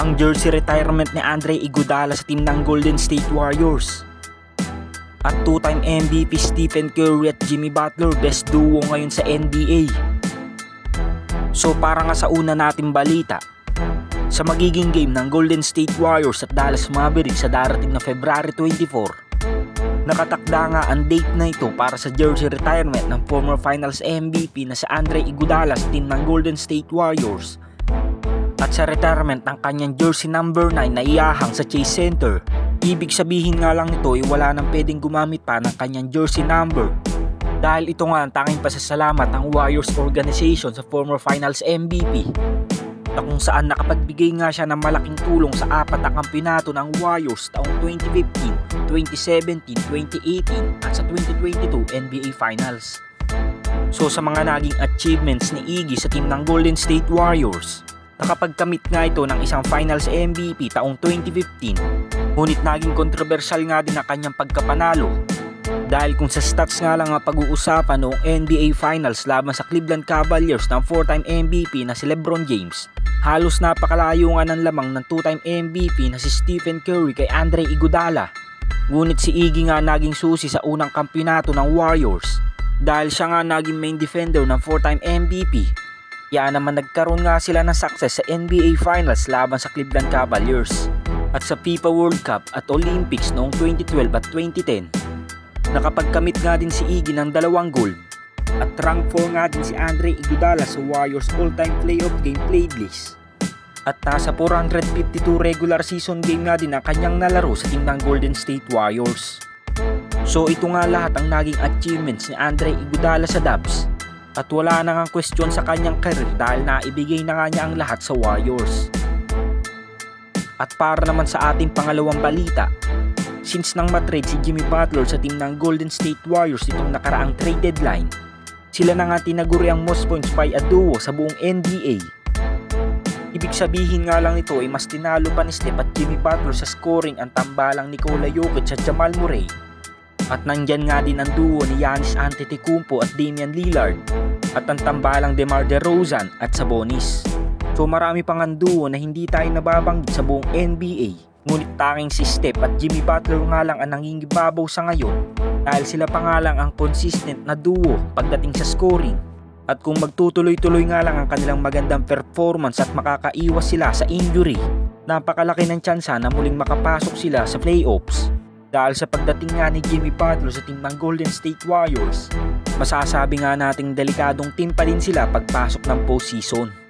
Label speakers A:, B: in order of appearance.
A: ang jersey retirement ni Andre Iguodala sa team ng Golden State Warriors. At two-time MVP Stephen Curry at Jimmy Butler, best duo ngayon sa NBA. So para nga sa una nating balita, sa magiging game ng Golden State Warriors at Dallas Mavericks sa darating na February 24, nakatakda nga ang date na ito para sa jersey retirement ng former Finals MVP na si Andre Iguodala sa team ng Golden State Warriors at sa retirement ng kanyang jersey number 9 na iahang sa Chase Center. Ibig sabihin nga lang nito ay wala nang pwedeng gumamit pa ng kanyang jersey number dahil ito nga ang tanging pasasalamat ng Warriors organization sa former Finals MVP na kung saan nakapagbigay nga siya ng malaking tulong sa apat na kampyonato ng Warriors taong 2015, 2017, 2018 at sa 2022 NBA Finals. So sa mga naging achievements ni Iggy sa team ng Golden State Warriors, nakapagkamit nga ito ng isang Finals MVP taong 2015, ngunit naging kontrobersyal nga din ang kanyang pagkapanalo dahil kung sa stats nga lang ang pag-uusapan noong NBA Finals laban sa Cleveland Cavaliers ng 4-time MVP na si LeBron James, halos napakalayo nga ng lamang ng 2-time MVP na si Stephen Curry kay Andre Iguodala. Ngunit si Iggy nga naging susi sa unang kampyonato ng Warriors dahil siya nga naging main defender ng 4-time MVP. Kaya naman nagkaroon nga sila ng success sa NBA Finals laban sa Cleveland Cavaliers. At sa FIFA World Cup at Olympics noong 2012 at 2010, nakapagkamit nga din si Iggy ng 2 gold. At rank 4 nga din si Andre Iguodala sa Warriors all-time playoff game played list. At nasa 452 regular season game nga din ang kanyang nalaro sa team ng Golden State Warriors. So ito nga lahat ang naging achievements ni Andre Iguodala sa Dubs. At wala na ngang question sa kanyang career dahil naibigay na nga niya ang lahat sa Warriors. At para naman sa ating pangalawang balita, since nang matrade si Jimmy Butler sa team ng Golden State Warriors itong nakaraang trade deadline, sila na nga tinaguri ang most points by a duo sa buong NBA. Ibig sabihin nga lang nito ay mas tinalo pa ni Steph at Jimmy Butler sa scoring ang tambalang Nikola Jokic at Jamal Murray. At nandyan nga din ang duo ni Giannis Antetokounmpo at Damian Lillard at ang tambalang DeMar DeRozan at Sabonis. So marami pang ang duo na hindi tayo nababanggit sa buong NBA. Ngunit tanging si Steph at Jimmy Butler nga lang ang nangingibabaw sa ngayon dahil sila pa nga lang ang consistent na duo pagdating sa scoring. At kung magtutuloy-tuloy nga lang ang kanilang magandang performance at makakaiwas sila sa injury, napakalaki ng tsansa na muling makapasok sila sa playoffs. Dahil sa pagdating nga ni Jimmy Butler sa team ng Golden State Warriors, masasabi nga nating delikadong team pa din sila pagpasok ng postseason.